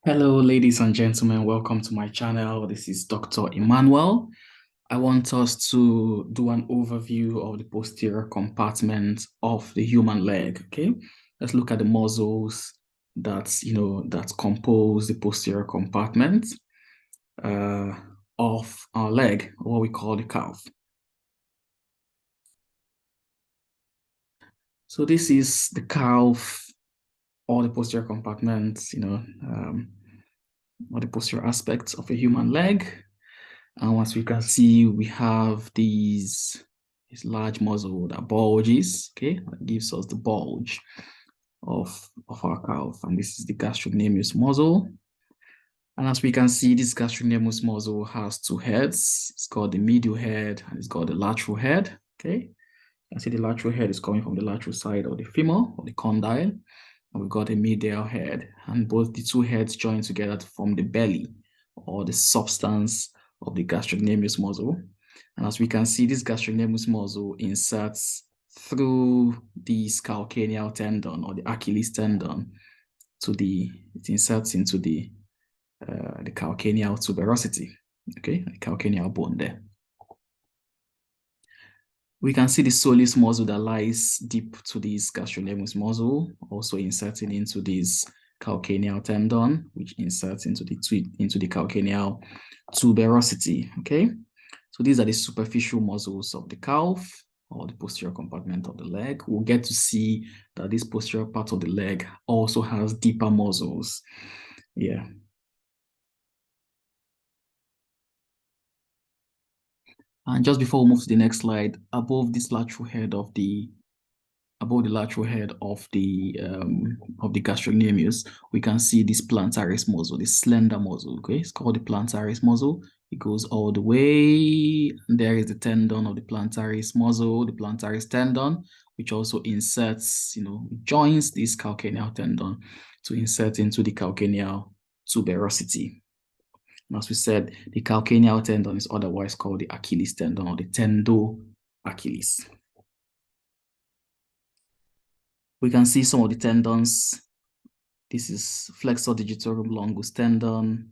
Hello, ladies and gentlemen. Welcome to my channel. This is Dr. Emmanuel. I want us to do an overview of the posterior compartment of the human leg. Okay, let's look at the muscles that compose the posterior compartment of our leg, what we call the calf. So this is the calf or the posterior compartment, or the posterior aspects of a human leg. And as we can see, we have this large muscle that bulges, okay, that gives us the bulge of our calf. And this is the gastrocnemius muscle. And as we can see, this gastrocnemius muscle has two heads. It's called the medial head and it's called the lateral head, okay. You can see the lateral head is coming from the lateral side of the femur or the condyle. And we've got a medial head, and both the two heads join together to form the belly or the substance of the gastrocnemius muscle. And as we can see, this gastrocnemius muscle inserts through the calcaneal tendon or the Achilles tendon it inserts into the calcaneal tuberosity, okay, the calcaneal bone there. We can see the soleus muscle that lies deep to this gastrocnemius muscle, also inserting into this calcaneal tendon, which inserts into the calcaneal tuberosity, okay? So these are the superficial muscles of the calf or the posterior compartment of the leg. We'll get to see that this posterior part of the leg also has deeper muscles. Yeah. And just before we move to the next slide, above the lateral head of the gastrocnemius, we can see this plantaris muscle, this slender muscle. Okay, it's called the plantaris muscle. It goes all the way. And there is the tendon of the plantaris muscle, the plantaris tendon, which also inserts, joins this calcaneal tendon to insert into the calcaneal tuberosity. And as we said, the calcaneal tendon is otherwise called the Achilles tendon or the tendo Achilles. We can see some of the tendons. This is flexor digitorum longus tendon.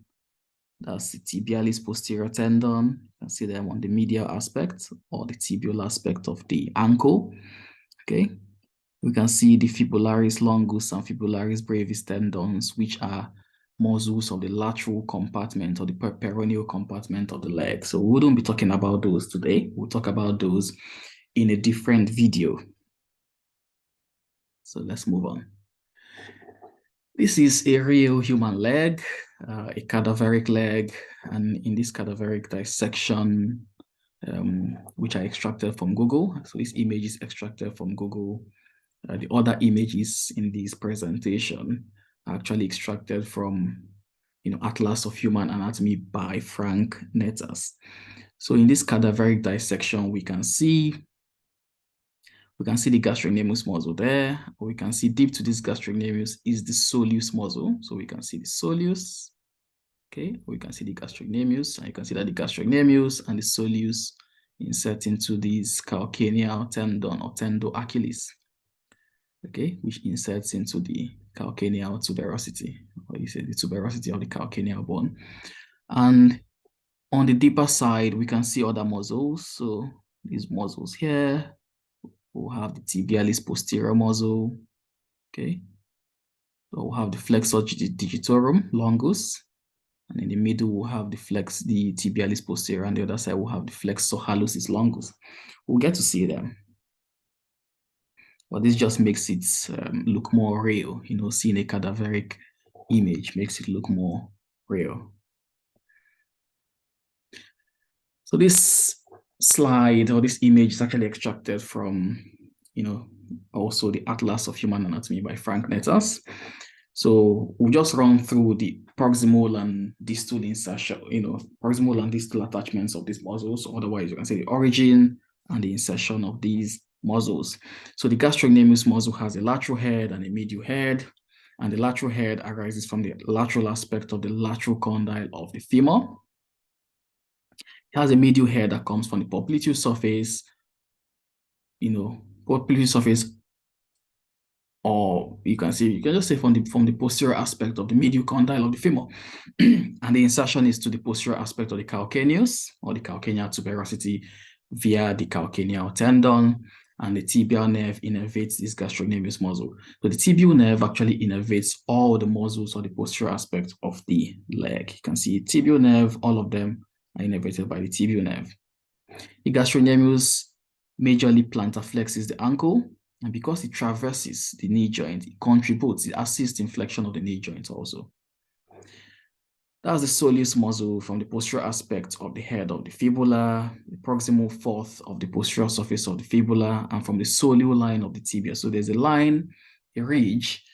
That's the tibialis posterior tendon. You can see them on the medial aspect or the tibial aspect of the ankle. Okay. We can see the fibularis longus and fibularis brevis tendons, which are muscles of the lateral compartment or the peroneal compartment of the leg. So we wouldn't be talking about those today. We'll talk about those in a different video. So let's move on. This is a real human leg, a cadaveric leg, and in this cadaveric dissection, which I extracted from Google. So this image is extracted from Google. The other images in this presentation are actually extracted from, Atlas of Human Anatomy by Frank Netters0. So in this cadaveric dissection, we can see the gastrocnemius muscle there. We can see deep to this gastrocnemius is the soleus muscle. So we can see the soleus. Okay, we can see the gastrocnemius, and you can see that the gastrocnemius and the soleus insert into this calcaneal tendon or tendo Achilles. Okay, which inserts into the calcaneal tuberosity, or you say the tuberosity of the calcaneal bone. And on the deeper side, we can see other muscles. So these muscles here, we'll have the tibialis posterior muscle, okay? So we'll have the flexor digitorum longus, and in the middle, we'll have the tibialis posterior, and the other side, we'll have the flexor hallucis longus. We'll get to see them. But this just makes it look more real, seeing a cadaveric image makes it look more real. So this slide or this image is actually extracted from, also the Atlas of Human Anatomy by Frank Netters0. So we'll just run through the proximal and distal insertion, proximal and distal attachments of these muscles. Otherwise, you can say the origin and the insertion of these muscles. So the gastrocnemius muscle has a lateral head and a medial head, and the lateral head arises from the lateral aspect of the lateral condyle of the femur. It has a medial head that comes from the popliteal surface, popliteal surface or you can just say from the posterior aspect of the medial condyle of the femur. And the insertion is to the posterior aspect of the calcaneus or the calcaneal tuberosity via the calcaneal tendon, and the tibial nerve innervates this gastrocnemius muscle. So the tibial nerve actually innervates all the muscles or the posterior aspect of the leg. You can see tibial nerve, all of them are innervated by the tibial nerve. The gastrocnemius majorly plantar flexes the ankle, and because it traverses the knee joint, it contributes, it assists in flexion of the knee joint also. That's the soleus muscle from the posterior aspect of the head of the fibula, the proximal fourth of the posterior surface of the fibula, and from the soleal line of the tibia. So there's a line, a ridge,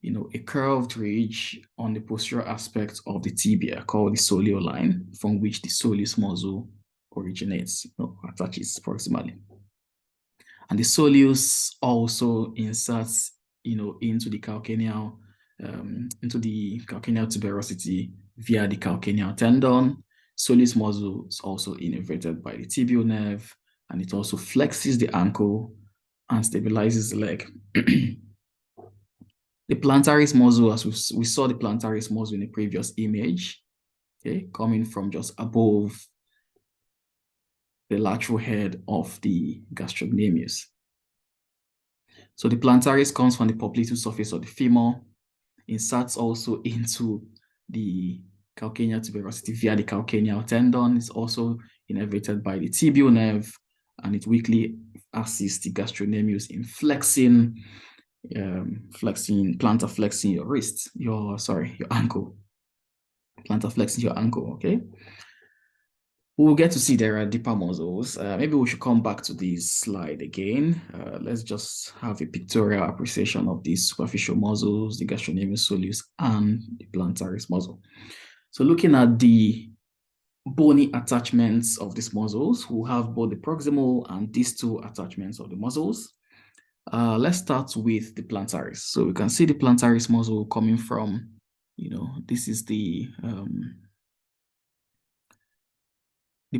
a curved ridge on the posterior aspect of the tibia called the soleal line, from which the soleus muscle originates, attaches proximally. And the soleus also inserts, into the calcaneal tuberosity via the calcaneal tendon. Soleus muscle is also innervated by the tibial nerve, and it also flexes the ankle and stabilizes the leg. The plantaris muscle, as we saw the plantaris muscle in the previous image, okay, coming from just above the lateral head of the gastrocnemius. So the plantaris comes from the popliteal surface of the femur, inserts also into the calcaneal tuberosity via the calcaneal tendon. It's also innervated by the tibial nerve, and it weakly assists the gastrocnemius in plantar flexing your wrist, your ankle. Plantar flexing your ankle, okay? We'll get to see there are deeper muscles. Maybe we should come back to this slide again. Let's just have a pictorial appreciation of these superficial muscles, the gastrocnemius soleus and the plantaris muscle. So looking at the bony attachments of these muscles, we'll have both the proximal and distal attachments of the muscles. Let's start with the plantaris. So we can see the plantaris muscle coming from, this is the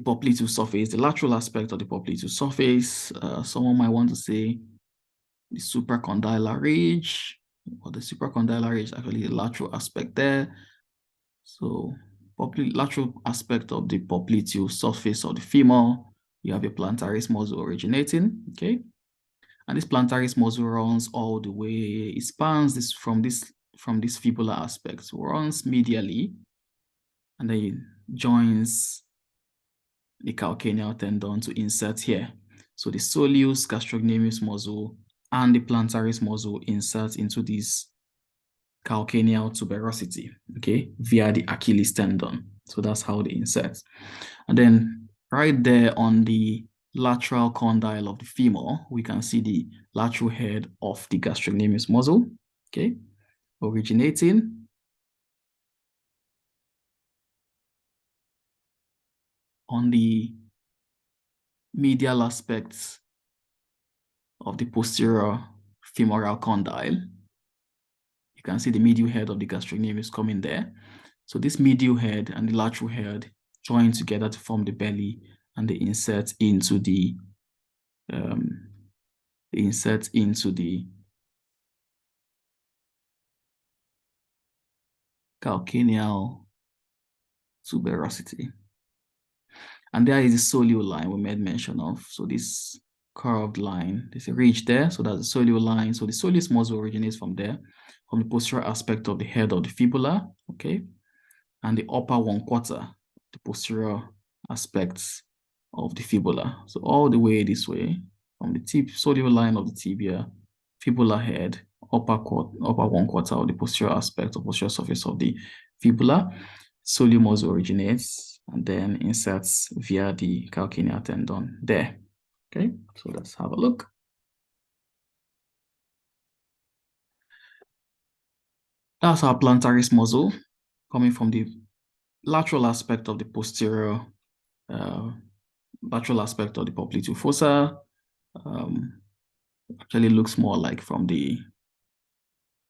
popliteal surface, the lateral aspect of the popliteal surface. Someone might want to say the supracondylar ridge, or the supracondylar ridge, actually the lateral aspect there. So lateral aspect of the popliteal surface of the femur, you have a plantaris muscle originating, okay? And this plantaris muscle runs all the way, it spans from this fibular aspect, runs medially, and then it joins the calcaneal tendon to insert here. So the soleus gastrocnemius muscle and the plantaris muscle insert into this calcaneal tuberosity, okay, via the Achilles tendon. So that's how they insert. And then right there on the lateral condyle of the femur, we can see the lateral head of the gastrocnemius muscle, okay, originating. On the medial aspects of the posterior femoral condyle, you can see the medial head of the gastrocnemius coming there. So this medial head and the lateral head join together to form the belly, and they insert into the calcaneal tuberosity. And there is the soleal line we made mention of. So this curved line, there's a ridge there. So that's the soleal line. So the soleus muscle originates from there, from the posterior aspect of the head of the fibula, okay? And the upper 1/4, the posterior aspects of the fibula. So all the way this way, from the soleal line of the tibia, fibula head, upper 1/4 of the posterior aspect or posterior surface of the fibula, soleus muscle originates and then inserts via the calcaneal tendon there. Okay, so let's have a look. That's our plantaris muscle coming from the lateral aspect of the posterior, lateral aspect of the popliteal fossa. Actually looks more like from the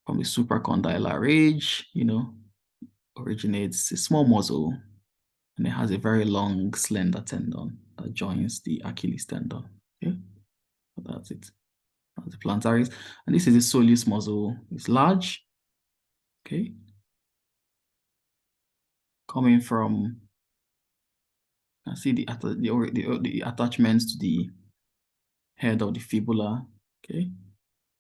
supracondylar ridge, originates a small muscle, and it has a very long, slender tendon that joins the Achilles tendon. Okay, so that's it. the plantaris. And this is the soleus muscle. It's large, okay, coming from, I see the attachments to the head of the fibula, okay.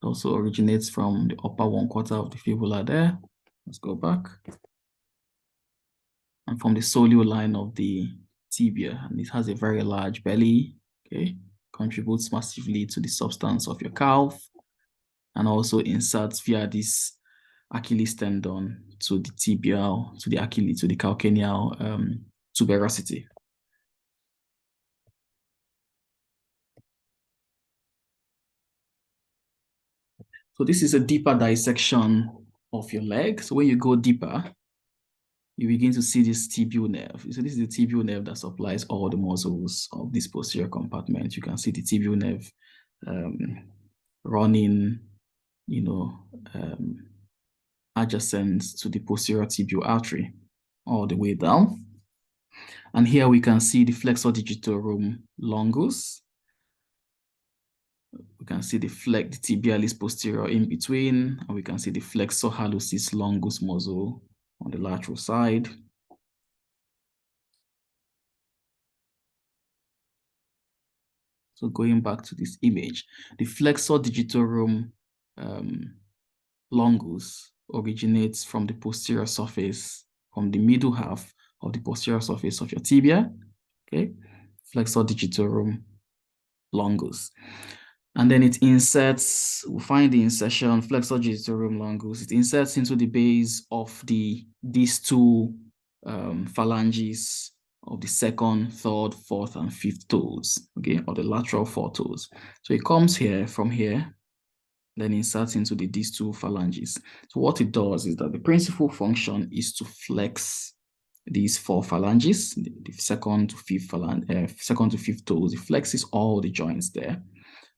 It also originates from the upper 1/4 of the fibula there. Let's go back. And from the soleal line of the tibia, and it has a very large belly, okay, contributes massively to the substance of your calf, and also inserts via this Achilles tendon to the tibial, to the Achilles, to the calcaneal tuberosity. So this is a deeper dissection of your leg. So when you go deeper, you begin to see this tibial nerve. So this is the tibial nerve that supplies all the muscles of this posterior compartment. You can see the tibial nerve running, adjacent to the posterior tibial artery all the way down. And here we can see the flexor digitorum longus. We can see the tibialis posterior in between, and we can see the flexor hallucis longus muscle on the lateral side. So going back to this image, the flexor digitorum longus originates from the posterior surface, from the middle half of the posterior surface of your tibia, okay? Flexor digitorum longus. And then it inserts, we'll find the insertion, flexor digitorum longus, it inserts into the base of the distal phalanges of the second, third, fourth, and fifth toes, okay, or the lateral four toes. So it comes here, from here, then inserts into the distal phalanges. So what it does is that the principal function is to flex these four phalanges, the second to fifth toes. It flexes all the joints there,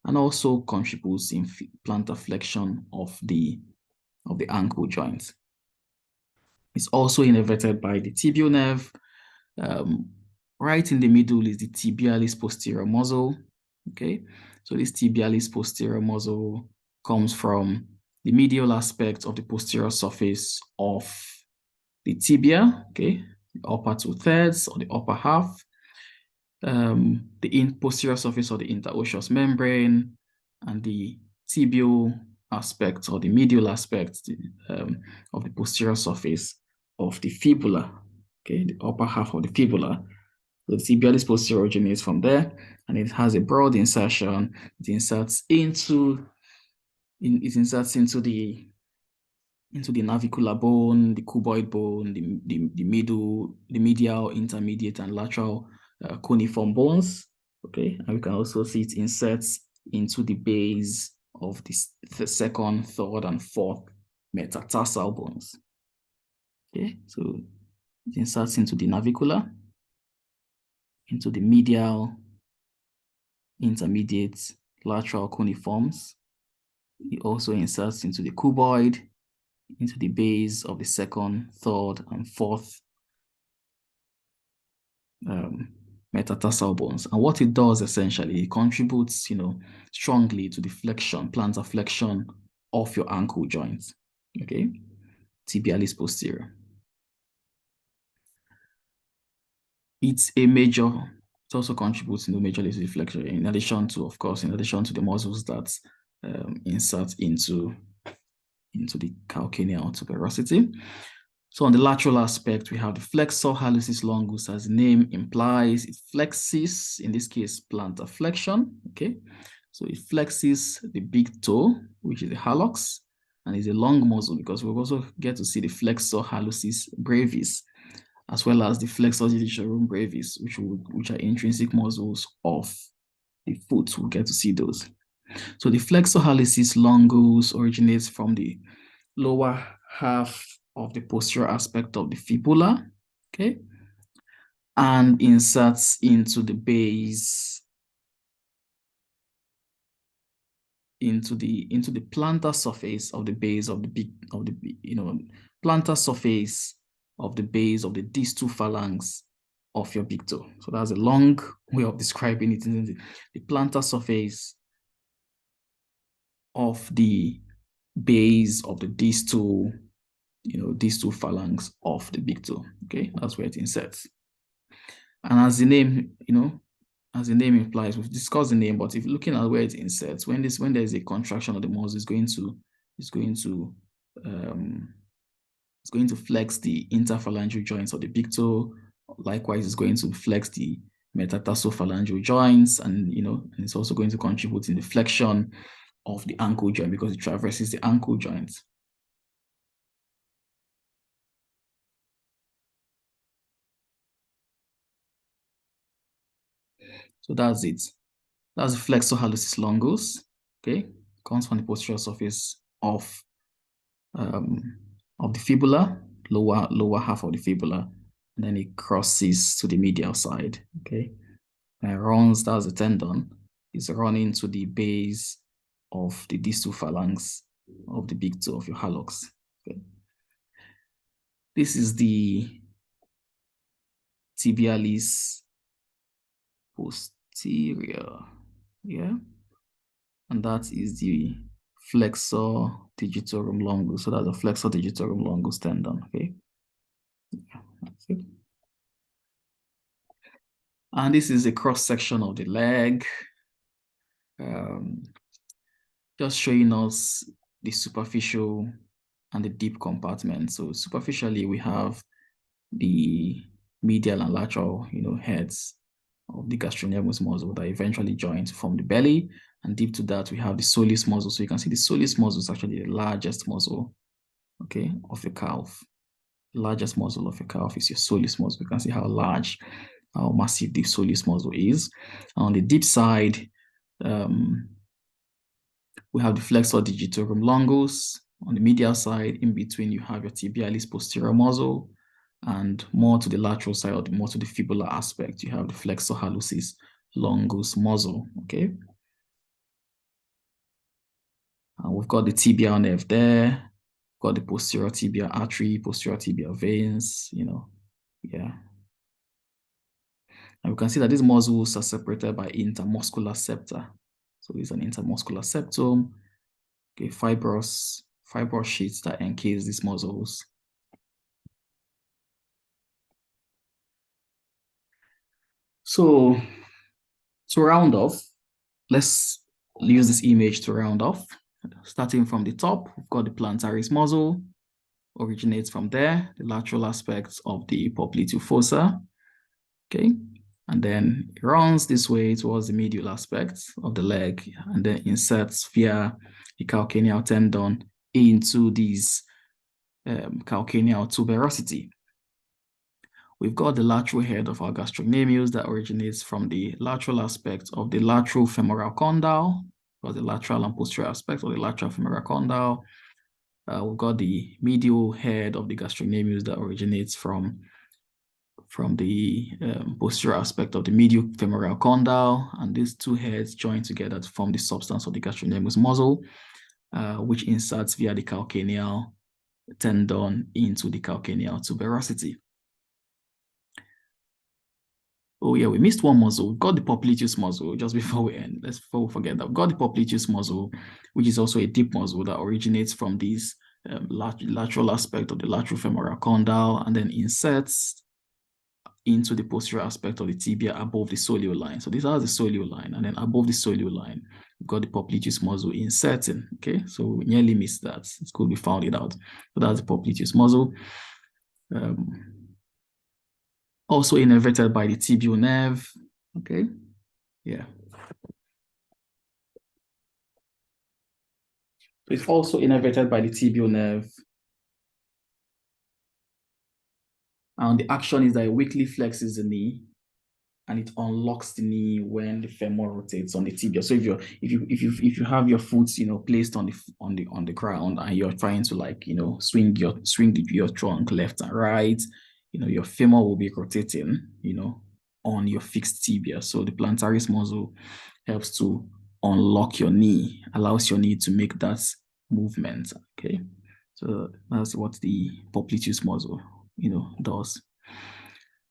and also contributes in plantar flexion of the ankle joint. It's also innervated by the tibial nerve. Right in the middle is the tibialis posterior muscle. Okay, so this tibialis posterior muscle comes from the medial aspect of the posterior surface of the tibia, okay, the upper 2/3 or the upper half, the posterior surface of the interosseous membrane, and the tibial aspect or the medial aspect of the posterior surface of the fibula, okay, the upper half of the fibula. The tibialis posterior originates from there, and it has a broad insertion. It inserts into the navicular bone, the cuboid bone, the medial, intermediate, and lateral cuneiform bones. Okay, and we can also see it inserts into the base of the second, third, and fourth metatarsal bones. Okay, so it inserts into the navicular, into the medial, intermediate, lateral cuneiforms. It also inserts into the cuboid, into the base of the second, third, and fourth metatarsal bones. And what it does essentially, it contributes, strongly to the flexion, plantar flexion of your ankle joints. Okay, tibialis posterior. It also contributes to major lesion flexion, in addition to the muscles that insert into the calcaneal tuberosity. So on the lateral aspect, we have the flexor hallucis longus, as the name implies. It flexes, in this case, plantar flexion, okay? So it flexes the big toe, which is the hallux, and is a long muscle, because we'll also get to see the flexor hallucis brevis, as well as the flexor digitorum brevis, which are intrinsic muscles of the foot. We'll get to see those. So the flexor hallucis longus originates from the lower half of the posterior aspect of the fibula, okay, and inserts into the base, into the plantar surface of the base of the plantar surface of the base of the distal phalanx of your big toe. So that's a long way of describing it, isn't it? The plantar surface of the base of the distal, distal phalanx of the big toe. Okay, that's where it inserts. And as the name, as the name implies, we've discussed the name, but if looking at where it inserts, when there's a contraction of the muscle, it's going to flex the interphalangeal joints of the big toe. Likewise, it's going to flex the metatarsophalangeal joints, and and it's also going to contribute in the flexion of the ankle joint because it traverses the ankle joint. So that's it. That's the flexor hallucis longus. Okay, comes from the posterior surface of the fibula, lower half of the fibula, and then it crosses to the medial side. Okay, and it runs. That's the tendon. It's running to the base of the distal phalanx of the big toe of your hallux. Okay, this is the tibialis posterior. Yeah, and that is the flexor digitorum longus. So that's the flexor digitorum longus tendon. Okay, that's it. And this is a cross section of the leg, just showing us the superficial and the deep compartment. So superficially, we have the medial and lateral, heads of the gastrocnemius muscle that eventually join to form the belly. And deep to that, we have the soleus muscle. So you can see the soleus muscle is actually the largest muscle, okay, of the calf. The largest muscle of a calf is your soleus muscle. You can see how massive the soleus muscle is. On the deep side, we have the flexor digitorum longus. On the medial side, in between, you have your tibialis posterior muscle. And more to the lateral side, or more to the fibular aspect, you have the flexor hallucis longus muscle, okay? And we've got the tibial nerve there. Got the posterior tibial artery, posterior tibial veins, yeah. And we can see that these muscles are separated by intermuscular septa. So it's an intermuscular septum, okay, fibrous sheets that encase these muscles. So to round off, let's use this image to round off. Starting from the top, we've got the plantaris muscle, originates from there, the lateral aspects of the popliteal fossa, okay? And then it runs this way towards the medial aspects of the leg, and then inserts via the calcaneal tendon into these calcaneal tuberosity. We've got the lateral head of our gastrocnemius that originates from the lateral aspect of the lateral femoral condyle, or the lateral and posterior aspect of the lateral femoral condyle. We've got the medial head of the gastrocnemius that originates from the posterior aspect of the medial femoral condyle, and these two heads join together to form the substance of the gastrocnemius muscle, which inserts via the calcaneal tendon into the calcaneal tuberosity. Oh yeah, we missed one muscle. We've got the popliteus muscle just before we end. Before we forget that, we've got the popliteus muscle, which is also a deep muscle that originates from this lateral aspect of the lateral femoral condyle and then inserts into the posterior aspect of the tibia above the soleal line. So this is the soleal line, and then above the soleal line, we've got the popliteus muscle inserting. Okay, so we nearly missed that. It's cool we found it out. So that's the popliteus muscle. Also innervated by the tibial nerve. Okay, yeah. It's also innervated by the tibial nerve. And the action is that it weakly flexes the knee, and it unlocks the knee when the femur rotates on the tibia. So if you have your foot, placed on the ground, and you're trying to swing your trunk left and right, your femur will be rotating, on your fixed tibia. So the plantaris muscle helps to unlock your knee, allows your knee to make that movement. Okay, so that's what the popliteus muscle, does.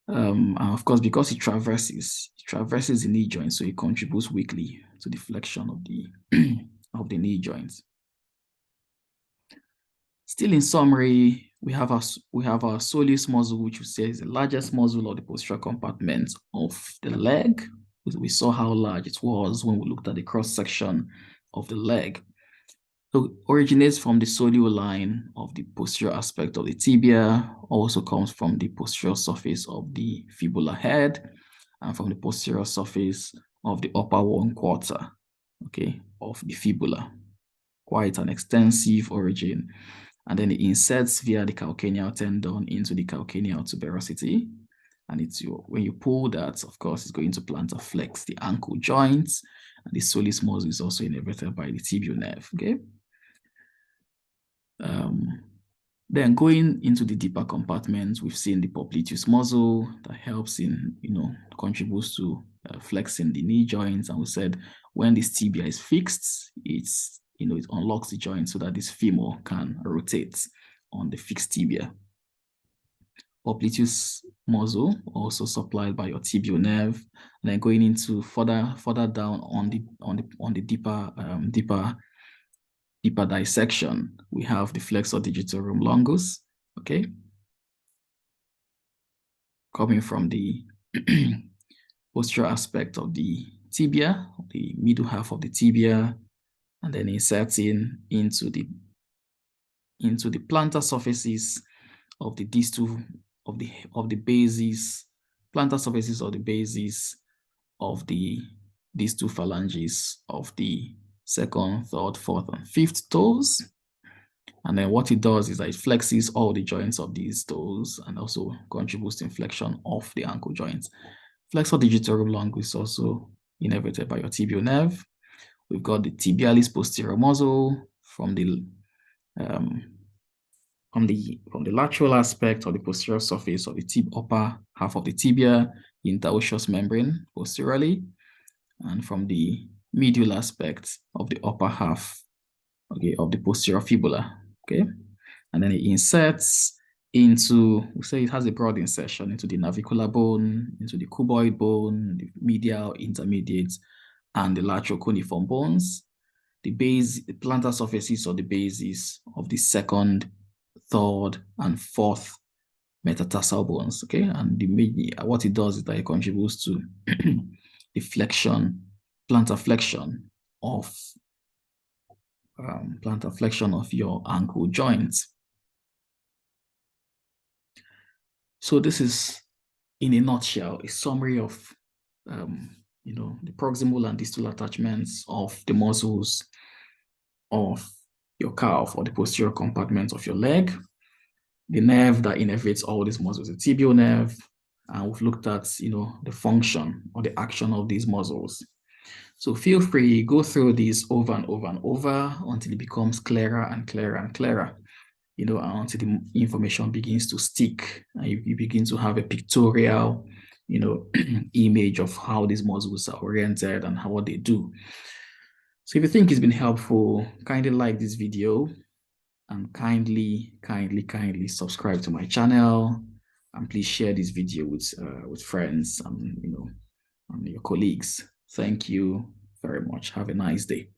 And of course, because it traverses the knee joint, so it contributes weakly to the flexion of the of the knee joint. Still in summary, we have our soleus muscle, which we say is the largest muscle of the posterior compartment of the leg. We saw how large it was when we looked at the cross section of the leg. So it originates from the soleal line of the posterior aspect of the tibia, also comes from the posterior surface of the fibular head, and from the posterior surface of the upper 1/4, okay, of the fibula. Quite an extensive origin. And then it inserts via the calcaneal tendon into the calcaneal tuberosity. And when you pull that, of course, it's going to plantar flex the ankle joints. And the soleus muscle is also innervated by the tibial nerve, okay? Then going into the deeper compartments, we've seen the popliteus muscle that helps in, contributes to flexing the knee joints. And we said when this tibia is fixed, it unlocks the joint so that this femur can rotate on the fixed tibia. Popliteus muscle also supplied by your tibial nerve. And then going into further down on the deeper dissection, we have the flexor digitorum longus, okay, coming from the posterior aspect of the tibia, the middle half of the tibia, and then inserting into the plantar surfaces of the distal of the bases, plantar surfaces of the bases of the distal phalanges of the second, third, fourth, and fifth toes. And then what it does is that it flexes all the joints of these toes and also contributes to inflection of the ankle joints. Flexor digitorum longus is also innervated by your tibial nerve. We've got the tibialis posterior muscle from the lateral aspect of the posterior surface of the upper half of the tibia, interosseous membrane posteriorly, and from the medial aspect of the upper half, okay, of the posterior fibula, okay, and then it inserts into, we say it has a broad insertion into the navicular bone, into the cuboid bone, the medial, intermediate, and the lateral cuneiform bones, the plantar surfaces or the bases of the second, third, and fourth metatarsal bones, okay? And what it does is that it contributes to the plantar flexion of your ankle joints. So this is, in a nutshell, a summary of the proximal and distal attachments of the muscles of your calf or the posterior compartment of your leg. The nerve that innervates all these muscles, the tibial nerve, and we've looked at the function or the action of these muscles. So feel free, go through these over and over and over until it becomes clearer and clearer and clearer, until the information begins to stick and you begin to have a pictorial, image of how these muscles are oriented and what they do. So if you think it's been helpful, kindly like this video and kindly subscribe to my channel, and please share this video with friends and and your colleagues. Thank you very much. Have a nice day.